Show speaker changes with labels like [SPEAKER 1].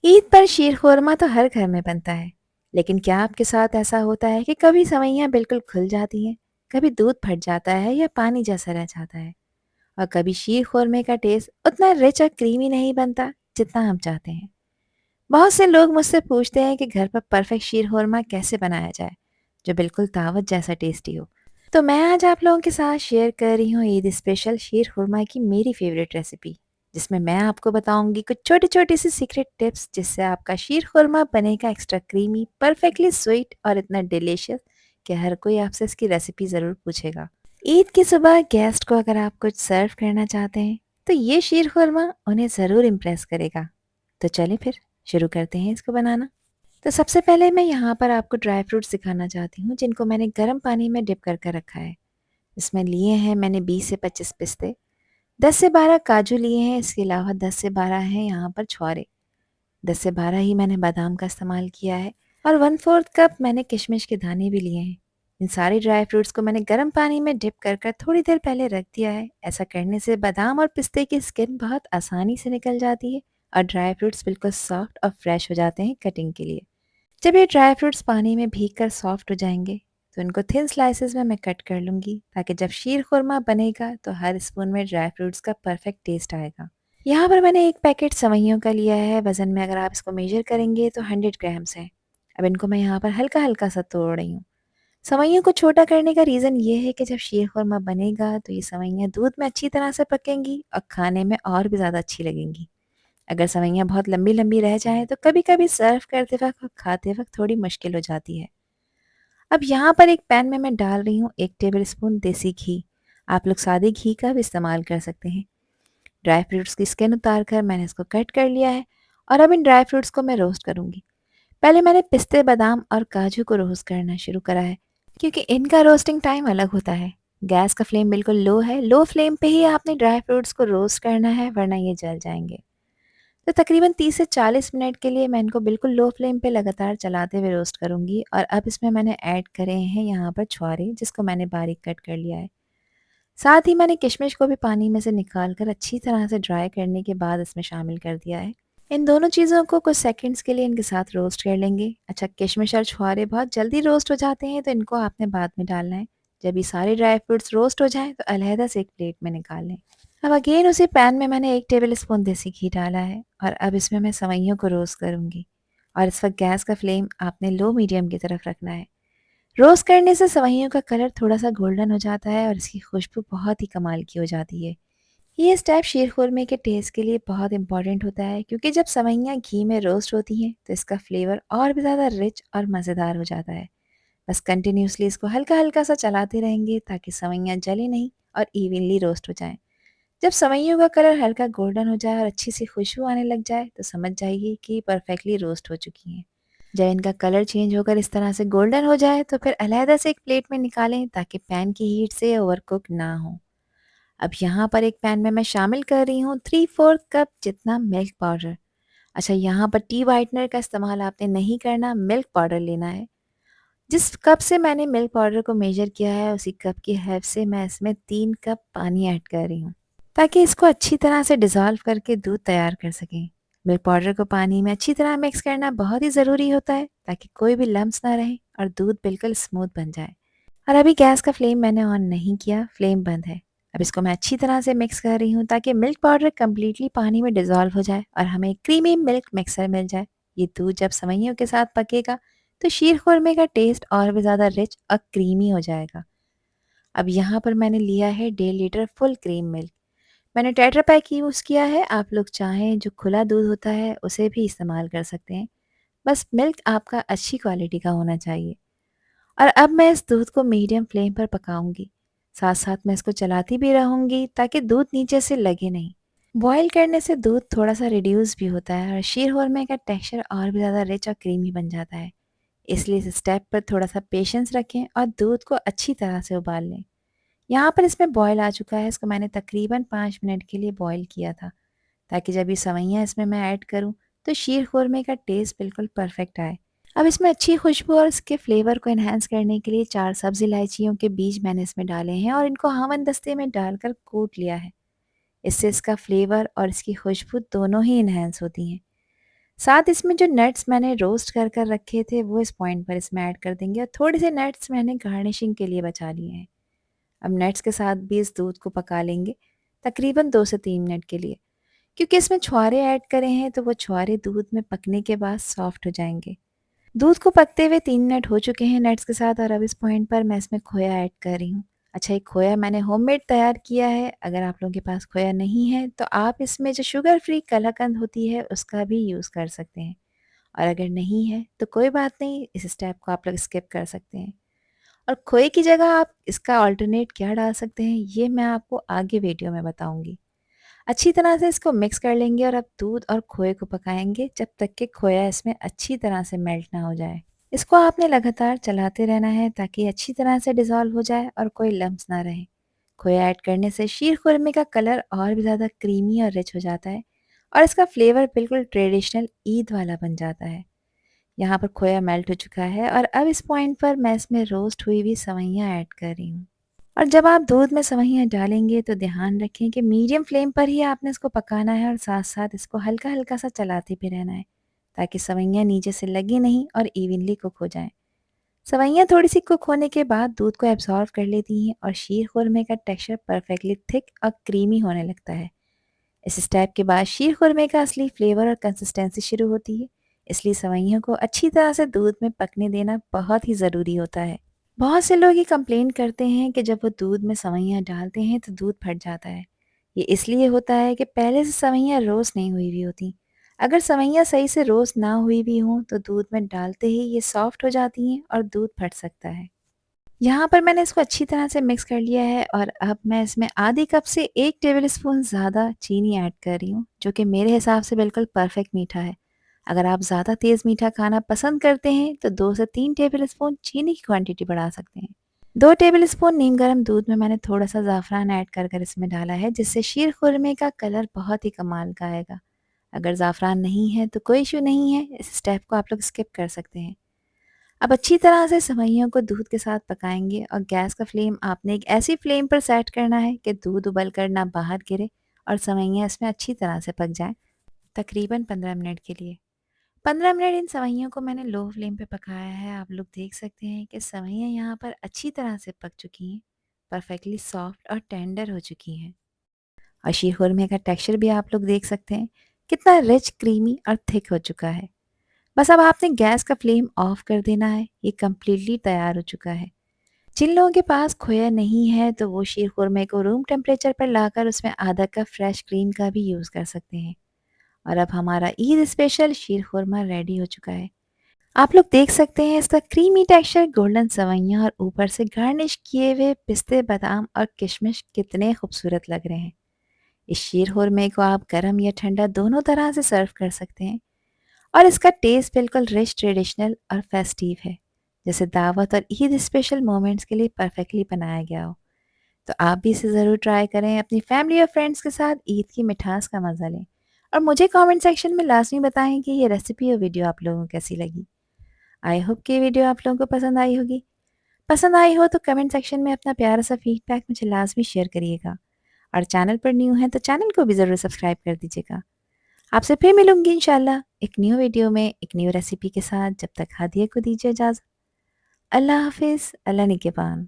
[SPEAKER 1] ईद पर शीर खुरमा तो हर घर में बनता है। लेकिन क्या आपके साथ ऐसा होता है कि कभी सेवइयां बिल्कुल खुल जाती हैं, कभी दूध फट जाता है या पानी जैसा रह जाता है, और कभी शीर खुरमे का टेस्ट उतना रिच और क्रीमी नहीं बनता जितना हम चाहते हैं। बहुत से लोग मुझसे पूछते हैं कि घर पर परफेक्ट शीर खुरमा कैसे बनाया जाए जो बिल्कुल दावत जैसा टेस्टी हो। तो मैं आज आप लोगों के साथ शेयर कर रही हूँ ईद स्पेशल शीर खुरमा की मेरी फेवरेट रेसिपी, जिसमें मैं आपको बताऊंगी कुछ छोटी छोटी सी सीक्रेट टिप्स जिससे आपका शीर खुरमा बनेगा एक्स्ट्रा क्रीमी, परफेक्टली स्वीट और इतना डिलीशियस कि हर कोई आपसे इसकी रेसिपी ज़रूर पूछेगा। ईद की सुबह गेस्ट को अगर आप कुछ सर्व करना चाहते हैं तो ये शीर खुरमा उन्हें ज़रूर इम्प्रेस करेगा। तो चलें फिर शुरू करते हैं इसको बनाना। तो सबसे पहले मैं यहाँ पर आपको ड्राई फ्रूट्स दिखाना चाहती हूँ जिनको मैंने गर्म पानी में डिप कर रखा है। इसमें लिए हैं मैंने 20 से 25 पिस्ते, 10 से 12 काजू लिए हैं, इसके अलावा 10 से 12 हैं यहाँ पर छुहारे, 10 से 12 ही मैंने बादाम का इस्तेमाल किया है, और 1/4 कप मैंने किशमिश के दाने भी लिए हैं। इन सारे ड्राई फ्रूट्स को मैंने गर्म पानी में डिप कर थोड़ी देर पहले रख दिया है। ऐसा करने से बादाम और पिस्ते की स्किन बहुत आसानी से निकल जाती है और ड्राई फ्रूट्स बिल्कुल सॉफ्ट और फ्रेश हो जाते हैं कटिंग के लिए। जब ये ड्राई फ्रूट्स पानी में भीगकर सॉफ्ट हो जाएंगे तो इनको थिन स्लाइसेस में मैं कट कर लूँगी, ताकि जब शीर खुरमा बनेगा तो हर स्पून में ड्राई फ्रूट्स का परफेक्ट टेस्ट आएगा। यहाँ पर मैंने एक पैकेट सेवइयों का लिया है। वज़न में अगर आप इसको मेजर करेंगे तो 100 ग्राम्स है। अब इनको मैं यहाँ पर हल्का हल्का सा तोड़ रही हूँ। सेवइयों को छोटा करने का रीज़न ये है कि जब शीर खुरमा बनेगा तो ये सेवइयाँ दूध में अच्छी तरह से पकेंगी और खाने में और भी ज़्यादा अच्छी लगेंगी। अगर सेवइयाँ बहुत लंबी लंबी रह जाएं तो कभी कभी सर्व करते वक्त और खाते वक्त थोड़ी मुश्किल हो जाती है। अब यहाँ पर एक पैन में मैं डाल रही हूँ 1 टेबल स्पून देसी घी। आप लोग सादे घी का भी इस्तेमाल कर सकते हैं। ड्राई फ्रूट्स की स्किन उतार कर मैंने इसको कट कर लिया है, और अब इन ड्राई फ्रूट्स को मैं रोस्ट करूँगी। पहले मैंने पिस्ते, बादाम और काजू को रोस्ट करना शुरू करा है, क्योंकि इनका रोस्टिंग टाइम अलग होता है। गैस का फ्लेम बिल्कुल लो है, लो फ्लेम पे ही आपने ड्राई फ्रूट्स को रोस्ट करना है, वरना ये जल जाएंगे। तो तकरीबन 30 से 40 मिनट के लिए मैं इनको बिल्कुल लो फ्लेम पे लगातार चलाते हुए रोस्ट करूँगी, और अब इसमें मैंने ऐड करे हैं यहाँ पर छुहारे, जिसको मैंने बारीक कट कर लिया है। साथ ही मैंने किशमिश को भी पानी में से निकाल कर अच्छी तरह से ड्राई करने के बाद इसमें शामिल कर दिया है। इन दोनों चीज़ों को कुछ सेकंड्स के लिए इनके साथ रोस्ट कर लेंगे। अच्छा, किशमिश और छुहारे बहुत जल्दी रोस्ट हो जाते हैं तो इनको आपने बाद में डालना है। जब ये सारे ड्राई फ्रूट्स रोस्ट हो जाएं तो अलहदा से एक प्लेट में निकाल लें। अब अगेन उसी पैन में मैंने 1 टेबल स्पून देसी घी डाला है, और अब इसमें मैं सेवइयों को रोस्ट करूँगी। और इस वक्त गैस का फ्लेम आपने लो मीडियम की तरफ रखना है। रोस्ट करने से सेवइयों का कलर थोड़ा सा गोल्डन हो जाता है और इसकी खुशबू बहुत ही कमाल की हो जाती है। ये स्टेप शीर खुरमे के टेस्ट के लिए बहुत इंपॉर्टेंट होता है, क्योंकि जब सेवइयाँ घी में रोस्ट होती हैं तो इसका फ्लेवर और भी ज़्यादा रिच और मज़ेदार हो जाता है। बस कंटिन्यूसली इसको हल्का हल्का सा चलाते रहेंगे ताकि सेवइयाँ जले नहीं और इवनली रोस्ट हो जाएं। जब सेवइयों का कलर हल्का गोल्डन हो जाए और अच्छी सी खुशबू आने लग जाए तो समझ जाइए कि परफेक्टली रोस्ट हो चुकी हैं। जब इनका कलर चेंज होकर इस तरह से गोल्डन हो जाए तो फिर अलहदा से एक प्लेट में निकालें, ताकि पैन की हीट से ओवरकुक ना हो। अब यहाँ पर एक पैन में मैं शामिल कर रही हूँ 3/4 कप जितना मिल्क पाउडर। अच्छा, यहाँ पर टी वाइटनर का इस्तेमाल आपने नहीं करना, मिल्क पाउडर लेना है। जिस कप से मैंने मिल्क पाउडर को मेजर किया है उसी कप की हेल्प से मैं इसमें 3 कप पानी ऐड कर रही हूँ, ताकि इसको अच्छी तरह से डिज़ोल्व करके दूध तैयार कर सकें। मिल्क पाउडर को पानी में अच्छी तरह मिक्स करना बहुत ही ज़रूरी होता है, ताकि कोई भी लम्स ना रहे और दूध बिल्कुल स्मूथ बन जाए। और अभी गैस का फ्लेम मैंने ऑन नहीं किया, फ्लेम बंद है। अब इसको मैं अच्छी तरह से मिक्स कर रही हूँ ताकि मिल्क पाउडर कम्प्लीटली पानी में डिज़ोल्व हो जाए और हमें क्रीमी मिल्क मिक्सर मिल जाए। ये दूध जब सेवइयों के साथ पकेगा तो शीर खुरमे का टेस्ट और भी ज़्यादा रिच और क्रीमी हो जाएगा। अब यहाँ पर मैंने लिया है 1.5 लीटर फुल क्रीम मिल्क। मैंने टेट्रा पैक यूज़ किया है, आप लोग चाहें जो खुला दूध होता है उसे भी इस्तेमाल कर सकते हैं। बस मिल्क आपका अच्छी क्वालिटी का होना चाहिए। और अब मैं इस दूध को मीडियम फ्लेम पर पकाऊंगी। साथ साथ मैं इसको चलाती भी रहूंगी ताकि दूध नीचे से लगे नहीं। बॉईल करने से दूध थोड़ा सा रिड्यूस भी होता है और शीर खुरमे का टेक्सचर और भी ज़्यादा रिच और क्रीमी बन जाता है। इसलिए इस स्टेप पर थोड़ा सा पेशेंस रखें और दूध को अच्छी तरह से उबाल लें। यहाँ पर इसमें बॉयल आ चुका है, इसको मैंने तकरीबन 5 मिनट के लिए बॉयल किया था, ताकि जब ये सेवइयाँ इसमें मैं ऐड करूँ तो शीर खुरमे का टेस्ट बिल्कुल परफेक्ट आए। अब इसमें अच्छी खुशबू और इसके फ्लेवर को एनहांस करने के लिए 4 सब्ज़ इलायचियों के बीज मैंने इसमें डाले हैं और इनको हावन दस्ते में डालकर कूट लिया है। इससे इसका फ्लेवर और इसकी खुशबू दोनों ही एनहांस होती हैं। साथ इसमें जो नट्स मैंने रोस्ट कर कर रखे थे वो इस पॉइंट पर इसमें ऐड कर देंगे और थोड़े से नट्स मैंने गार्निशिंग के लिए बचा लिए हैं। अब नट्स के साथ भी इस दूध को पका लेंगे तकरीबन 2 से 3 मिनट के लिए, क्योंकि इसमें छुहारे ऐड करे हैं तो वो छुहारे दूध में पकने के बाद सॉफ्ट हो जाएंगे। दूध को पकते हुए 3 मिनट हो चुके हैं नट्स के साथ और अब इस पॉइंट पर मैं इसमें खोया ऐड कर रही हूँ। अच्छा, ये खोया मैंने होममेड तैयार किया है। अगर आप लोगों के पास खोया नहीं है तो आप इसमें जो शुगर फ्री कलाकंद होती है उसका भी यूज़ कर सकते हैं, और अगर नहीं है तो कोई बात नहीं, इस स्टेप को आप लोग स्किप कर सकते हैं। और खोए की जगह आप इसका अल्टरनेट क्या डाल सकते हैं ये मैं आपको आगे वीडियो में बताऊंगी। अच्छी तरह से इसको मिक्स कर लेंगे और अब दूध और खोए को पकाएंगे जब तक कि खोया इसमें अच्छी तरह से मेल्ट ना हो जाए। इसको आपने लगातार चलाते रहना है ताकि अच्छी तरह से डिज़ोल्व हो जाए और कोई लम्स ना रहे। खोया ऐड करने से शीर खुरमे का कलर और भी ज़्यादा क्रीमी और रिच हो जाता है और इसका फ्लेवर बिल्कुल ट्रेडिशनल ईद वाला बन जाता है। यहाँ पर खोया मेल्ट हो चुका है और अब इस पॉइंट पर मैं इसमें रोस्ट हुई हुई सवैयाँ ऐड कर रही हूँ। और जब आप दूध में सवैयाँ डालेंगे तो ध्यान रखें कि मीडियम फ्लेम पर ही आपने इसको पकाना है और साथ-साथ इसको हल्का-हल्का सा चलाते भी रहना है, ताकि सवैयाँ नीचे से लगी नहीं और इवनली कुक हो जाएँ। सवैयाँ थोड़ी-सी कुक होने के बाद दूध को एब्ज़ॉर्ब कर लेती हैं और शीर खुरमे का टेक्सचर परफेक्टली थिक और क्रीमी होने लगता है। इस स्टेप के बाद शीर खुरमे का असली फ्लेवर और कंसिस्टेंसी शुरू होती है, इसलिए सवैयों को अच्छी तरह से दूध में पकने देना बहुत ही ज़रूरी होता है। बहुत से लोग ये कंप्लेन करते हैं कि जब वो दूध में सवैयाँ डालते हैं तो दूध फट जाता है। ये इसलिए होता है कि पहले से सवैयाँ रोस्ट नहीं हुई हुई होती। अगर सवैयाँ सही से रोस्ट ना हुई भी हों तो दूध में डालते ही ये सॉफ्ट हो जाती हैं और दूध फट सकता है। यहाँ पर मैंने इसको अच्छी तरह से मिक्स कर लिया है और अब मैं इसमें आधी कप से 1 टेबलस्पून ज़्यादा चीनी ऐड कर रही हूँ, जो कि मेरे हिसाब से बिल्कुल परफेक्ट मीठा है। अगर आप ज़्यादा तेज़ मीठा खाना पसंद करते हैं तो 2 से 3 टेबलस्पून चीनी की क्वांटिटी बढ़ा सकते हैं। 2 टेबलस्पून नीम गर्म दूध में मैंने थोड़ा-सा ज़ाफ़रान ऐड कर कर इसमें डाला है, जिससे शीर खुरमे का कलर बहुत ही कमाल का आएगा। अगर ज़ाफ़रान नहीं है तो कोई इश्यू नहीं है, इस स्टेप को आप लोग स्किप कर सकते हैं। अब अच्छी तरह से सेवइयों को दूध के साथ पकाएंगे और गैस का फ्लेम आपने एक ऐसी फ्लेम पर सेट करना है कि दूध उबल कर ना बाहर गिरे और सेवइयाँ इसमें अच्छी तरह से पक जाएं, तकरीबन 15 मिनट के लिए। 15 मिनट इन सेवइयों को मैंने लो फ्लेम पे पकाया है। आप लोग देख सकते हैं कि सेवइयाँ यहाँ पर अच्छी तरह से पक चुकी हैं, परफेक्टली सॉफ्ट और टेंडर हो चुकी हैं। और शीर खुरमे का टेक्सचर भी आप लोग देख सकते हैं, कितना रिच, क्रीमी और थिक हो चुका है। बस अब आपने गैस का फ्लेम ऑफ कर देना है, ये कम्प्लीटली तैयार हो चुका है। जिन लोगों के पास खोया नहीं है तो वो शीर खुरमे को रूम टेम्परेचर पर लाकर उसमें आधा कप फ्रेश क्रीम का भी यूज़ कर सकते हैं। और अब हमारा ईद स्पेशल शीर खुरमा रेडी हो चुका है। आप लोग देख सकते हैं इसका क्रीमी टेक्सचर, गोल्डन सवैयाँ और ऊपर से गार्निश किए हुए पिस्ते, बादाम और किशमिश कितने खूबसूरत लग रहे हैं। इस शीर खुरमे को आप गर्म या ठंडा दोनों तरह से सर्व कर सकते हैं और इसका टेस्ट बिल्कुल रिच, ट्रेडिशनल और फेस्टिव है, जैसे दावत और ईद स्पेशल मोमेंट्स के लिए परफेक्टली बनाया गया हो। तो आप भी इसे ज़रूर ट्राई करें, अपनी फैमिली और फ्रेंड्स के साथ ईद की मिठास का मज़ा लें। और मुझे कमेंट सेक्शन में लाजमी बताएं कि ये रेसिपी और वीडियो आप लोगों को कैसी लगी। आई होप कि ये वीडियो आप लोगों को पसंद आई होगी। पसंद आई हो तो कमेंट सेक्शन में अपना प्यारा सा फीडबैक मुझे लाजमी शेयर करिएगा, और चैनल पर न्यू हैं तो चैनल को भी ज़रूर सब्सक्राइब कर दीजिएगा। आपसे फिर मिलूंगी इंशाल्लाह एक न्यू वीडियो में एक न्यू रेसिपी के साथ। जब तक हादिया को दीजिए इजाज़त। अल्लाह हाफिज़, अल्लाह निगहबान।